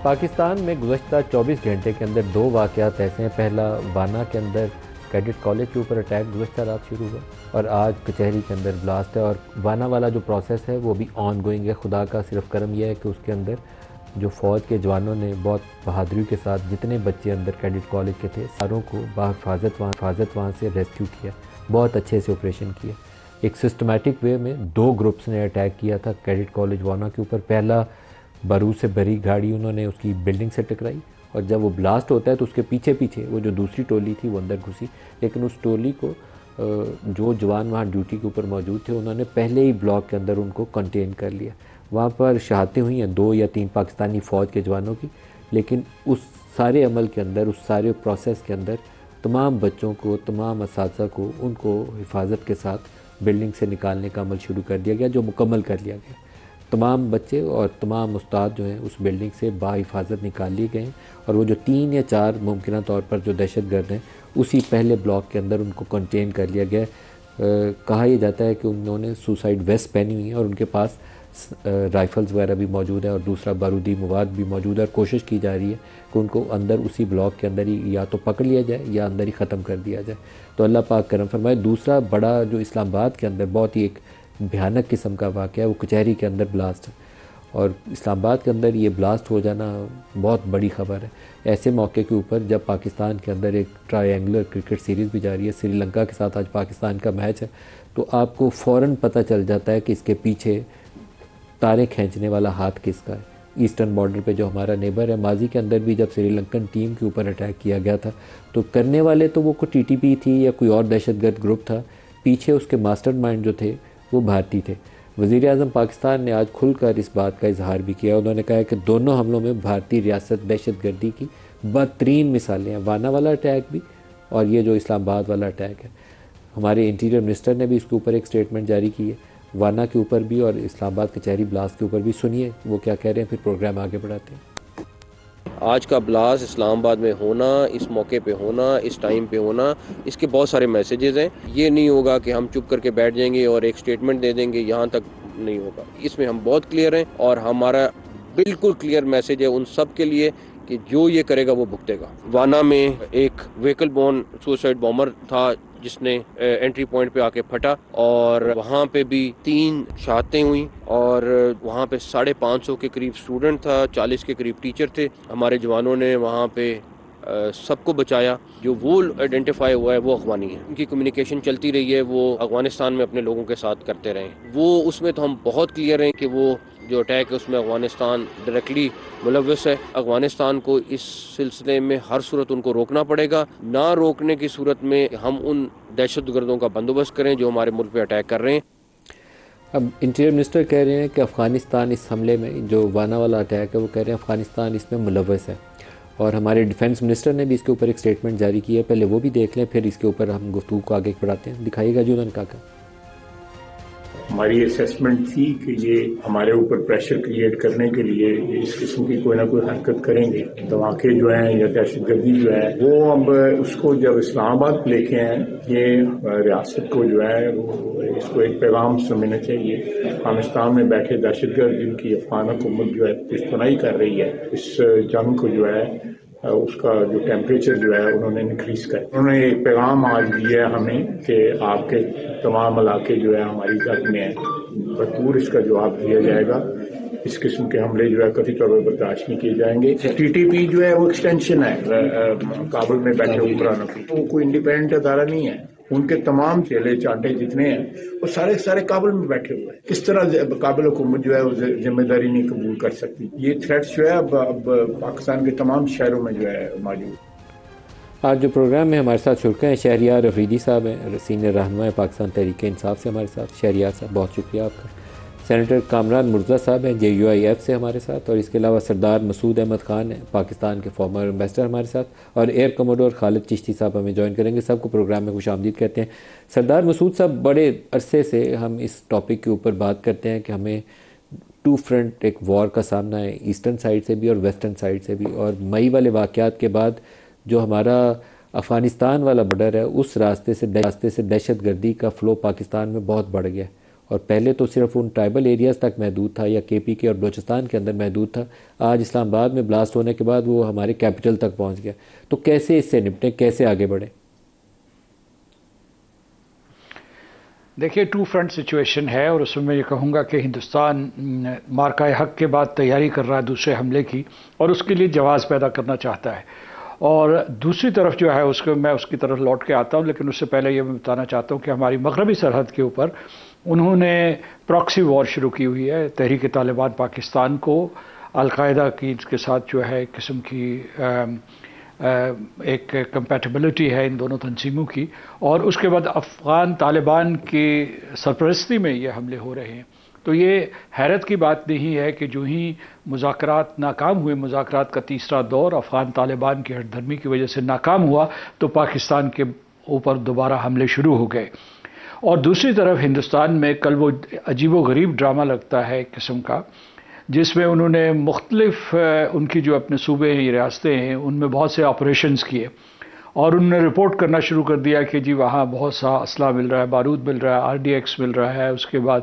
پاکستان میں گزشتہ 24 گھنٹے کے اندر دو واقعات ایسے ہیں. پہلا وانا کے اندر کیڈٹ کالج کے اوپر اٹیک گزشتہ رات شروع ہوا اور آج کچہری کے اندر بلاسٹ ہے. اور وانا والا جو پروسیس ہے وہ بھی آن گوئنگ ہے. خدا کا صرف کرم یہ ہے کہ اس کے اندر جو فوج کے جوانوں نے بہت بہادری کے ساتھ جتنے بچے اندر کیڈٹ کالج کے تھے ساروں کو بحفاظت وہاں سے ریسکیو کیا. بہت اچھے سے آپریشن کیا. ایک سسٹمیٹک وے میں دو گروپس نے اٹیک کیا تھا کیڈٹ کالج وانا کے اوپر. پہلا بارود سے بھری گاڑی انہوں نے اس کی بلڈنگ سے ٹکرائی اور جب وہ بلاسٹ ہوتا ہے تو اس کے پیچھے وہ جو دوسری ٹولی تھی وہ اندر گھسی. لیکن اس ٹولی کو جو جوان وہاں ڈیوٹی کے اوپر موجود تھے انہوں نے پہلے ہی بلاک کے اندر ان کو کنٹین کر لیا. وہاں پر شہادتیں ہوئی ہیں 2 یا 3 پاکستانی فوج کے جوانوں کی. لیکن اس سارے عمل کے اندر اس سارے پروسیس کے اندر تمام بچوں کو تمام اساتذہ کو ان کو حفاظت کے ساتھ بلڈنگ سے نکالنے کا عمل شروع کر دیا گیا جو مکمل کر لیا گیا. تمام بچے اور تمام استاد جو ہیں اس بلڈنگ سے بحفاظت نکال لیے گئے ہیں. اور وہ جو 3 یا 4 ممکنہ طور پر جو دہشت گرد ہیں اسی پہلے بلاک کے اندر ان کو کنٹین کر لیا گیا. کہا یہ جاتا ہے کہ انہوں نے سوسائڈ ویسٹ پہنی ہوئی ہیں اور ان کے پاس رائفلز وغیرہ بھی موجود ہیں اور دوسرا بارودی مواد بھی موجود ہے. اور کوشش کی جا رہی ہے کہ ان کو اندر اسی بلاک کے اندر ہی یا تو پکڑ لیا جائے یا اندر ہی ختم کر دیا جائے. تو اللہ پاک کرم فرمائے. دوسرا بڑا جو اسلام آباد کے اندر بہت ہی ایک بھیانک قسم کا واقعہ ہے وہ کچہری کے اندر بلاسٹ ہے. اور اسلام آباد کے اندر یہ بلاسٹ ہو جانا بہت بڑی خبر ہے. ایسے موقع کے اوپر جب پاکستان کے اندر ایک ٹرائی اینگلر کرکٹ سیریز بھی جاری ہے, سری لنکا کے ساتھ آج پاکستان کا میچ ہے, تو آپ کو فوراً پتہ چل جاتا ہے کہ اس کے پیچھے تاریں کھینچنے والا ہاتھ کس کا ہے. ایسٹرن بارڈر پہ جو ہمارا نیبر ہے, ماضی کے اندر بھی جب سری لنکن ٹیم کے اوپر اٹیک کیا گیا تھا تو کرنے والے تو وہ کوئی TTP تھی یا کوئی اور دہشت گرد گروپ تھا, پیچھے اس کے ماسٹر مائنڈ جو تھے وہ بھارتی تھے. وزیر اعظم پاکستان نے آج کھل کر اس بات کا اظہار بھی کیا. انہوں نے کہا کہ دونوں حملوں میں بھارتی ریاست دہشت گردی کی بدترین مثالیں ہیں, وانا والا اٹیک بھی اور یہ جو اسلام آباد والا اٹیک ہے. ہمارے انٹیریئر منسٹر نے بھی اس کے اوپر ایک سٹیٹمنٹ جاری کی ہے, وانا کے اوپر بھی اور اسلام آباد کچہری بلاسٹ کے اوپر بھی. سنیے وہ کیا کہہ رہے ہیں, پھر پروگرام آگے بڑھاتے ہیں. آج کا بلاسٹ اسلام آباد میں ہونا, اس موقع پہ ہونا, اس ٹائم پہ ہونا, اس کے بہت سارے میسیجز ہیں. یہ نہیں ہوگا کہ ہم چپ کر کے بیٹھ جائیں گے اور ایک سٹیٹمنٹ دے دیں گے, یہاں تک نہیں ہوگا. اس میں ہم بہت کلیئر ہیں اور ہمارا بالکل کلیئر میسیج ہے ان سب کے لیے کہ جو یہ کرے گا وہ بھگتے گا. وانا میں ایک وہیکل بورن سوسائڈ بامر تھا جس نے انٹری پوائنٹ پہ آ کے پھٹا اور وہاں پہ بھی 3 شہادتیں ہوئیں اور وہاں پہ 550 کے قریب اسٹوڈنٹ تھا, 40 کے قریب ٹیچر تھے. ہمارے جوانوں نے وہاں پہ سب کو بچایا. جو وہ آئیڈینٹیفائی ہوا ہے وہ افغانی ہے. ان کی کمیونیکیشن چلتی رہی ہے, وہ افغانستان میں اپنے لوگوں کے ساتھ کرتے رہے. وہ اس میں تو ہم بہت کلیئر ہیں کہ وہ جو اٹیک ہے اس میں افغانستان ڈائریکٹلی ملوث ہے. افغانستان کو اس سلسلے میں ہر صورت ان کو روکنا پڑے گا. نہ روکنے کی صورت میں ہم ان دہشت گردوں کا بندوبست کریں جو ہمارے ملک پہ اٹیک کر رہے ہیں. اب انٹیریئر منسٹر کہہ رہے ہیں کہ افغانستان اس حملے میں جو وانا والا اٹیک ہے وہ کہہ رہے ہیں افغانستان اس میں ملوث ہے. اور ہمارے ڈیفنس منسٹر نے بھی اس کے اوپر ایک سٹیٹمنٹ جاری کی ہے. پہلے وہ بھی دیکھ لیں پھر اس کے اوپر ہم گفتگو کو آگے بڑھاتے ہیں. دکھائیے گا جو انہوں نے کہا. ہماری اسیسمنٹ تھی کہ یہ ہمارے اوپر پریشر کریٹ کرنے کے لیے اس قسم کی کوئی نہ کوئی حرکت کریں گے. دھماکے جو ہیں یا دہشت گردی جو ہے وہ اب اس کو جب اسلام آباد لے کے ہیں, یہ ریاست کو جو ہے وہ اس کو ایک پیغام سمجھنا چاہیے. افغانستان میں بیٹھے دہشت گرد جن کی افغان حکومت جو ہے پشتنائی کر رہی ہے, اس جنگ کو جو ہے اس کا جو ٹیمپریچر جو ہے انہوں نے انکریز کر. انہوں نے ایک پیغام آج دیا ہے ہمیں کہ آپ کے تمام علاقے جو ہے ہماری زد میں ہیں, بھرپور اس کا جواب دیا جائے گا. اس قسم کے حملے جو ہے کبھی طور پر برداشت نہیں کیے جائیں گے. TTP جو ہے وہ ایکسٹینشن ہے کابل میں بیٹھے حکمرانوں کی, وہ کوئی انڈیپینڈنٹ ادارہ نہیں ہے. ان کے تمام چیلے چانٹے جتنے ہیں وہ سارے کابل میں بیٹھے ہوئے ہیں. کس طرح کابل حکومت جو ہے وہ ذمہ داری نہیں قبول کر سکتی. یہ تھریٹس جو ہے اب پاکستان کے تمام شہروں میں جو ہے موجود. آج جو پروگرام میں ہمارے ساتھ شرکا ہیں شہریار افریدی صاحب ہیں, سینئر رہنما پاکستان تحریک انصاف سے ہمارے ساتھ. شہریار صاحب بہت شکریہ آپ کا. سینیٹر کامران مرزا صاحب ہیں JUIF سے ہمارے ساتھ, اور اس کے علاوہ سردار مسعود احمد خان ہیں پاکستان کے فارمر ایمبیسڈر ہمارے ساتھ, اور ایئر کموڈور خالد چشتی صاحب ہمیں جوائن کریں گے. سب کو پروگرام میں خوش آمدید کہتے ہیں. سردار مسعود صاحب, بڑے عرصے سے ہم اس ٹاپک کے اوپر بات کرتے ہیں کہ ہمیں 2 فرنٹ ایک وار کا سامنا ہے, ایسٹرن سائڈ سے بھی اور ویسٹرن سائڈ سے بھی. اور مئی والے واقعات کے بعد جو ہمارا افغانستان والا بارڈر ہے اس راستے سے دہشت گردی کا فلو پاکستان میں بہت بڑھ گیا. اور پہلے تو صرف ان ٹرائبل ایریاز تک محدود تھا یا کے پی کے اور بلوچستان کے اندر محدود تھا، آج اسلام آباد میں بلاسٹ ہونے کے بعد وہ ہمارے کیپٹل تک پہنچ گیا. تو کیسے اس سے نپٹیں، کیسے آگے بڑھیں؟ دیکھیے 2 فرنٹ سچویشن ہے، اور اس میں میں یہ کہوں گا کہ ہندوستان مارکہ حق کے بعد تیاری کر رہا ہے دوسرے حملے کی، اور اس کے لیے جواز پیدا کرنا چاہتا ہے. اور دوسری طرف جو ہے اس کو میں اس کی طرف لوٹ کے آتا ہوں، لیکن اس سے پہلے یہ میں بتانا چاہتا ہوں کہ ہماری مغربی سرحد کے اوپر انہوں نے پراکسی وار شروع کی ہوئی ہے. تحریک طالبان پاکستان کو القاعدہ کی کے ساتھ جو ہے ایک قسم کی ایک کمپیٹیبلٹی ہے ان دونوں تنظیموں کی، اور اس کے بعد افغان طالبان کی سرپرستی میں یہ حملے ہو رہے ہیں. تو یہ حیرت کی بات نہیں ہے کہ جو ہی مذاکرات ناکام ہوئے، مذاکرات کا تیسرا دور افغان طالبان کی ہٹ دھرمی کی وجہ سے ناکام ہوا، تو پاکستان کے اوپر دوبارہ حملے شروع ہو گئے. اور دوسری طرف ہندوستان میں کل وہ عجیب و غریب ڈرامہ لگتا ہے ایک قسم کا، جس میں انہوں نے مختلف ان کی جو اپنے صوبے ہیں، ریاستیں ہیں، ان میں بہت سے آپریشنز کیے، اور انہوں نے رپورٹ کرنا شروع کر دیا کہ جی وہاں بہت سا اسلحہ مل رہا ہے، بارود مل رہا ہے، RDX مل رہا ہے، اس کے بعد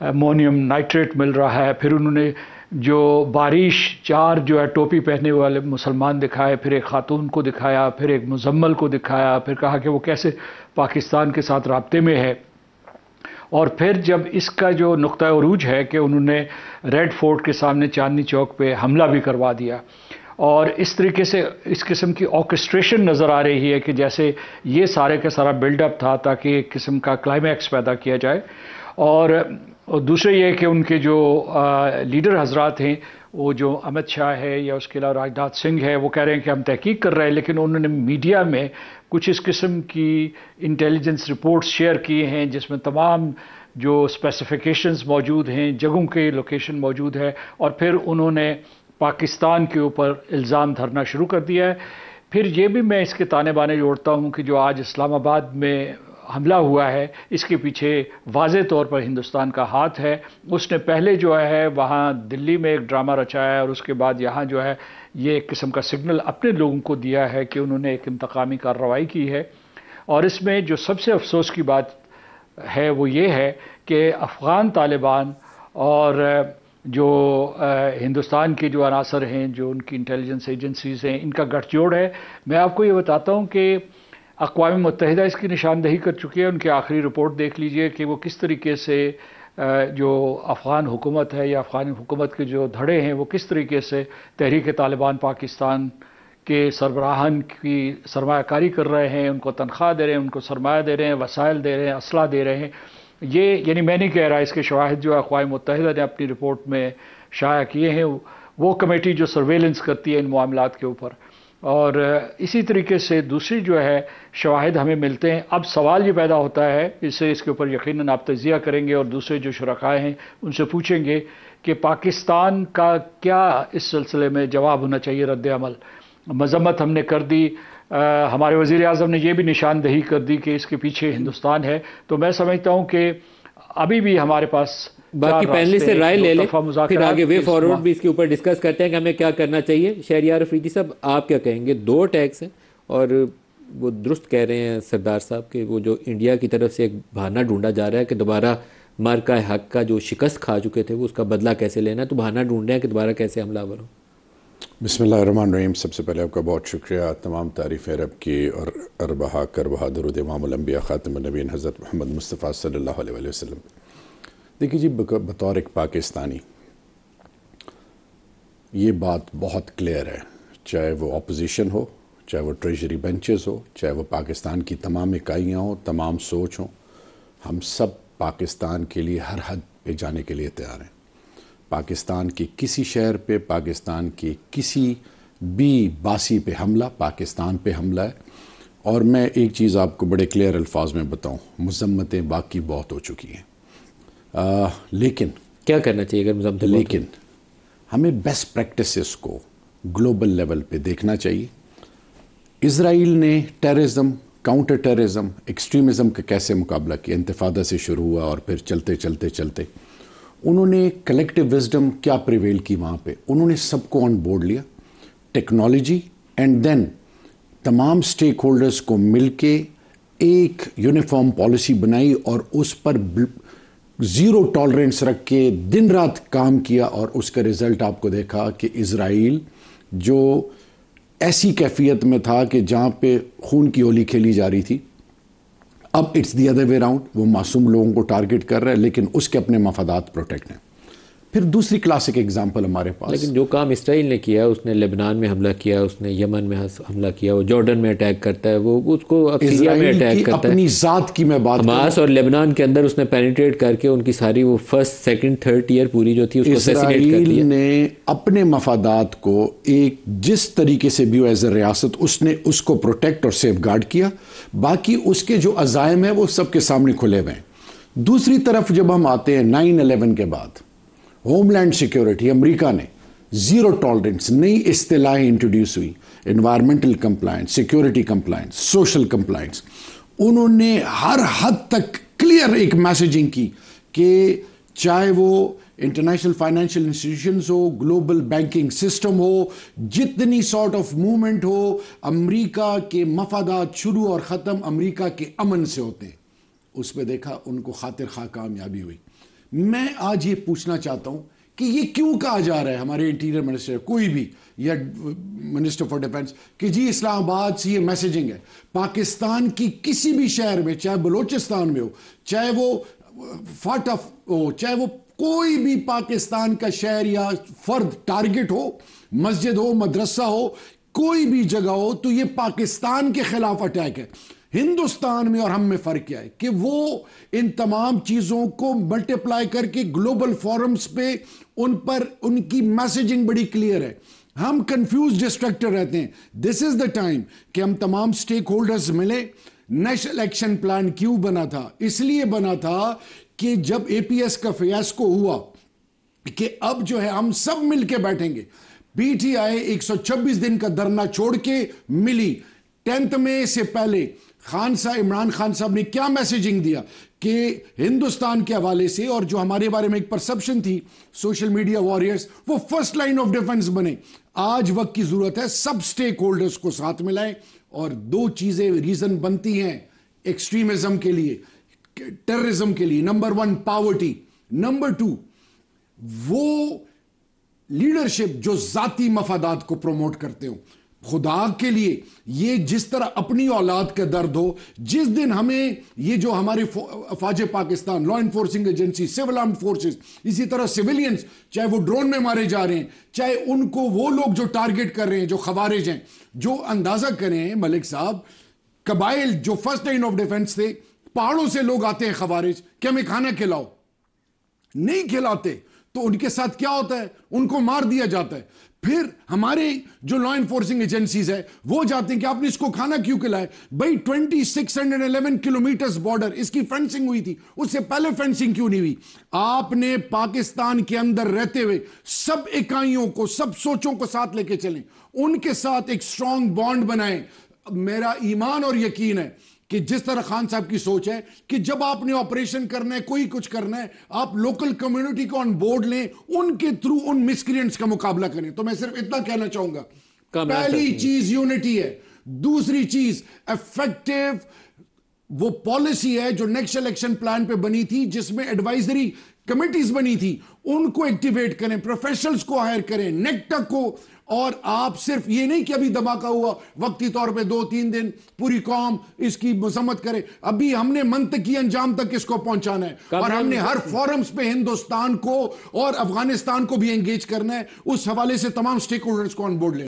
امونیم نائٹریٹ مل رہا ہے. پھر انہوں نے جو بارش 4 جو ہے ٹوپی پہنے والے مسلمان دکھائے، پھر ایک خاتون کو دکھایا، پھر ایک مزمل کو دکھایا، پھر کہا کہ وہ کیسے پاکستان کے ساتھ رابطے میں ہے. اور پھر جب اس کا جو نقطہ عروج ہے کہ انہوں نے ریڈ فورٹ کے سامنے چاندنی چوک پہ حملہ بھی کروا دیا، اور اس طریقے سے اس قسم کی آرکسٹریشن نظر آ رہی ہے کہ جیسے یہ سارے کا سارا بلڈ اپ تھا تاکہ ایک قسم کا کلائمیکس پیدا کیا جائے. اور دوسرے یہ کہ ان کے جو لیڈر حضرات ہیں، وہ جو امت شاہ ہے یا اس کے علاوہ راجناتھ سنگھ ہے، وہ کہہ رہے ہیں کہ ہم تحقیق کر رہے ہیں، لیکن انہوں نے میڈیا میں کچھ اس قسم کی انٹیلیجنس رپورٹس شیئر کیے ہیں جس میں تمام جو اسپیسیفیکیشنز موجود ہیں، جگہوں کے لوکیشن موجود ہے، اور پھر انہوں نے پاکستان کے اوپر الزام دھرنا شروع کر دیا ہے. پھر یہ بھی میں اس کے تانے بانے جوڑتا ہوں کہ جو آج اسلام آباد میں حملہ ہوا ہے، اس کے پیچھے واضح طور پر ہندوستان کا ہاتھ ہے. اس نے پہلے جو ہے وہاں دلی میں ایک ڈرامہ رچایا ہے، اور اس کے بعد یہاں جو ہے یہ ایک قسم کا سگنل اپنے لوگوں کو دیا ہے کہ انہوں نے ایک انتقامی کارروائی کی ہے. اور اس میں جو سب سے افسوس کی بات ہے وہ یہ ہے کہ افغان طالبان اور جو ہندوستان کے جو عناصر ہیں، جو ان کی انٹیلیجنس ایجنسیز ہیں، ان کا گٹھ جوڑ ہے. میں آپ کو یہ بتاتا ہوں کہ اقوام متحدہ اس کی نشاندہی کر چکی ہے. ان کی آخری رپورٹ دیکھ لیجئے کہ وہ کس طریقے سے جو افغان حکومت ہے یا افغان حکومت کے جو دھڑے ہیں وہ کس طریقے سے تحریک طالبان پاکستان کے سربراہان کی سرمایہ کاری کر رہے ہیں، ان کو تنخواہ دے رہے ہیں، ان کو سرمایہ دے رہے ہیں، وسائل دے رہے ہیں، اسلحہ دے رہے ہیں. یہ یعنی میں نہیں کہہ رہا، اس کے شواہد جو اقوام متحدہ نے اپنی رپورٹ میں شائع کیے ہیں، وہ کمیٹی جو سرویلنس کرتی ہے ان معاملات کے اوپر. اور اسی طریقے سے دوسری جو ہے شواہد ہمیں ملتے ہیں. اب سوال یہ پیدا ہوتا ہے، اس کے اوپر یقیناً آپ تجزیہ کریں گے اور دوسرے جو شرکائے ہیں ان سے پوچھیں گے کہ پاکستان کا کیا اس سلسلے میں جواب ہونا چاہیے، رد عمل. مذمت ہم نے کر دی، ہمارے وزیر اعظم نے یہ بھی نشاندہی کر دی کہ اس کے پیچھے ہندوستان ہے. تو میں سمجھتا ہوں کہ ابھی بھی ہمارے پاس باقی پینلسٹ سے رائے لے لیں، پھر آگے وے فارورڈ بھی اس کے اوپر ڈسکس کرتے ہیں کہ ہمیں کیا کرنا چاہیے. شہریار افریدی صاحب آپ کیا کہیں گے؟ 2 اٹیکس ہیں، اور وہ درست کہہ رہے ہیں سردار صاحب کہ وہ جو انڈیا کی طرف سے ایک بہانہ ڈھونڈا جا رہا ہے کہ دوبارہ مارکہ حق کا جو شکست کھا چکے تھے وہ اس کا بدلہ کیسے لینا ہے، تو بہانہ ڈھونڈ رہے ہیں کہ دوبارہ کیسے حملہ آور ہو. بسم اللہ الرحمن الرحیم. سب سے پہلے آپ کا بہت شکریہ، تمام تعریفیں رب کی اور اربہا کربہا درود امام الانبیاء خاتم النبیین حضرت محمد مصطفیٰ صلی اللہ علیہ وسلم. دیکھیے جی، بطور ایک پاکستانی یہ بات بہت کلیئر ہے، چاہے وہ اپوزیشن ہو، چاہے وہ ٹریجری بینچز ہو، چاہے وہ پاکستان کی تمام اکائیاں ہوں، تمام سوچ ہوں، ہم سب پاکستان کے لیے ہر حد پہ جانے کے لیے تیار ہیں. پاکستان کے کسی شہر پہ، پاکستان کے کسی بھی باسی پہ حملہ پاکستان پہ حملہ ہے. اور میں ایک چیز آپ کو بڑے کلیئر الفاظ میں بتاؤں، مذمتیں باقی بہت ہو چکی ہیں، لیکن کیا کرنا چاہیے اگر مذمتیں؟ لیکن ہمیں بیسٹ پریکٹسز کو گلوبل لیول پہ دیکھنا چاہیے. اسرائیل نے ٹیررزم، کاؤنٹر ٹیررزم، ایکسٹریمزم کا کیسے مقابلہ کیا، انتفاضہ سے شروع ہوا اور پھر چلتے چلتے چلتے انہوں نے کلیکٹیو وزڈم کیا پریویل کی وہاں پہ. انہوں نے سب کو آن بورڈ لیا، ٹیکنالوجی، اینڈ دین تمام سٹیک ہولڈرز کو مل کے ایک یونیفارم پالیسی بنائی اور اس پر زیرو ٹالرنس رکھ کے دن رات کام کیا، اور اس کا رزلٹ آپ کو دیکھا کہ اسرائیل جو ایسی کیفیت میں تھا کہ جہاں پہ خون کی ہولی کھیلی جا رہی تھی، اب it's the other way round, وہ معصوم لوگوں کو ٹارگٹ کر رہا ہے لیکن اس کے اپنے مفادات پروٹیکٹ ہیں۔ پھر دوسری کلاسک ایگزامپل ہمارے پاس، لیکن جو کام اسرائیل نے کیا، اس نے لبنان میں حملہ کیا، اس نے یمن میں حملہ کیا، وہ جارڈن میں اٹیک کرتا ہے، وہ اس کو سیریا میں اٹیک کرتا ہے، اپنی ذات کی میں بات کروں، حماس اور لبنان کے اندر اس نے پینیٹریٹ کر کے ان کی ساری وہ فرسٹ سیکنڈ تھرڈ ٹیئر پوری جو تھی اس کو اسیسینیٹ کر دیا۔ اسرائیل نے اپنے مفادات کو ایک جس طریقے سے بھی ایز اے ریاست اس نے اس کو پروٹیکٹ اور سیف گارڈ کیا، باقی اس کے جو عزائم ہیں وہ سب کے سامنے کھلے ہوئے ہیں۔ دوسری طرف جب ہم آتے ہیں 9/11 کے بعد، ہوم لینڈ سیکیورٹی، امریکہ نے زیرو ٹالرنس، نئی اصطلاحیں انٹروڈیوس ہوئی، environmental compliance, security compliance, social compliance, انہوں نے ہر حد تک کلیئر ایک میسیجنگ کی کہ چاہے وہ انٹرنیشنل فائنینشیل انسٹیٹیوشنز ہو، گلوبل بینکنگ سسٹم ہو، جتنی سارٹ آف موومنٹ ہو، امریکہ کے مفادات شروع اور ختم امریکہ کے امن سے ہوتے ہیں۔ اس پہ دیکھا ان کو خاطر خواہ کامیابی ہوئی۔ میں آج یہ پوچھنا چاہتا ہوں کہ یہ کیوں کہا جا رہا ہے ہمارے انٹیریئر منسٹر کوئی بھی یا منسٹر فار ڈیفنس کہ جی اسلام آباد سے یہ میسیجنگ ہے، پاکستان کی کسی بھی شہر میں، چاہے بلوچستان میں ہو، چاہے وہ فاٹا ہو، چاہے وہ کوئی بھی پاکستان کا شہر یا فرد ٹارگٹ ہو، مسجد ہو، مدرسہ ہو، کوئی بھی جگہ ہو، تو یہ پاکستان کے خلاف اٹیک ہے۔ ہندوستان میں اور ہم میں فرق کیا ہے کہ وہ ان تمام چیزوں کو ملٹیپلائی کر کے گلوبل فورمز پہ ان پر ان کی میسیجنگ بڑی کلیئر ہے۔ ہم کنفیوز ڈسٹریکٹر رہتے ہیں۔ دس از دا ٹائم کہ ہم تمام سٹیک ہولڈرز ملے۔ نیشنل ایکشن پلان کیوں بنا تھا؟ اس لیے بنا تھا کہ جب اے پی ایس کا فیاسکو ہوا کہ اب جو ہے ہم سب مل کے بیٹھیں گے۔ پی ٹی آئی 126 دن کا دھرنا چھوڑ کے ملی۔ 10 مئی سے پہلے عمران خان صاحب نے کیا میسیجنگ دیا کہ ہندوستان کے حوالے سے، اور جو ہمارے بارے میں ایک پرسپشن تھی سوشل میڈیا واریئرز، وہ فرسٹ لائن آف ڈیفنس بنے۔ آج وقت کی ضرورت ہے سب سٹیک ہولڈرز کو ساتھ ملائیں، اور دو چیزیں ریزن بنتی ہیں ایکسٹریمزم کے لیے، ٹیررزم کے لیے۔ نمبر 1 پاورٹی، نمبر 2 وہ لیڈرشپ جو ذاتی مفادات کو پروموٹ کرتے ہوں۔ خدا کے لیے یہ جس طرح اپنی اولاد کا درد ہو، جس دن ہمیں یہ جو ہمارے افواج Pakistan, law enforcing agency, civil armed forces, اسی طرح سویلینز، چاہے وہ ڈرون میں مارے جا رہے ہیں، چاہے ان کو وہ لوگ جو ٹارگٹ کر رہے ہیں جو خوارج ہیں، جو اندازہ کریں ملک صاحب، قبائل جو فرسٹ لائن آف ڈیفنس تھے، پہاڑوں سے لوگ آتے ہیں خوارج کہ ہمیں کھانا کھلاؤ، نہیں کھلاتے تو ان کے ساتھ کیا ہوتا ہے؟ ان کو مار دیا جاتا ہے۔ پھر ہمارے جو لا انفورسنگ ایجنسیز ہے وہ جاتے ہیں کہ آپ نے اس کو کھانا کیوں کھلائے؟ بھائی 2611 کلومیٹرز بارڈر، اس کی فینسنگ ہوئی تھی، اس سے پہلے فینسنگ کیوں نہیں ہوئی؟ آپ نے پاکستان کے اندر رہتے ہوئے سب اکائیوں کو، سب سوچوں کو ساتھ لے کے چلیں، ان کے ساتھ ایک سٹرونگ بانڈ بنائیں۔ میرا ایمان اور یقین ہے کہ جس طرح خان صاحب کی سوچ ہے کہ جب آپ نے آپریشن کرنا ہے، کوئی کچھ کرنا ہے، آپ لوکل کمیونٹی کو آن بورڈ لیں، ان کے تھرو ان مسکرینٹس کا مقابلہ کریں۔ تو میں صرف اتنا کہنا چاہوں گا، پہلی چیز یونٹی ہے، دوسری چیز ایفیکٹو وہ پالیسی ہے جو نیکسٹ الیکشن پلان پہ بنی تھی، جس میں ایڈوائزری کمیٹیز بنی تھی، ان کو ایکٹیویٹ کریں، پروفیشنلز کو ہائر کریں، نیکٹک کو، اور آپ صرف یہ نہیں کہ ابھی دھماکہ ہوا وقتی طور پہ 2-3 دن پوری قوم اس کی مذمت کرے، ابھی ہم نے منطقی انجام تک اس کو پہنچانا ہے، اور ہم نے ہر فورمز پہ ہندوستان کو اور افغانستان کو بھی انگیج کرنا ہے۔ اس حوالے سے تمام سٹیک ہولڈرز کو آن بورڈ لیں۔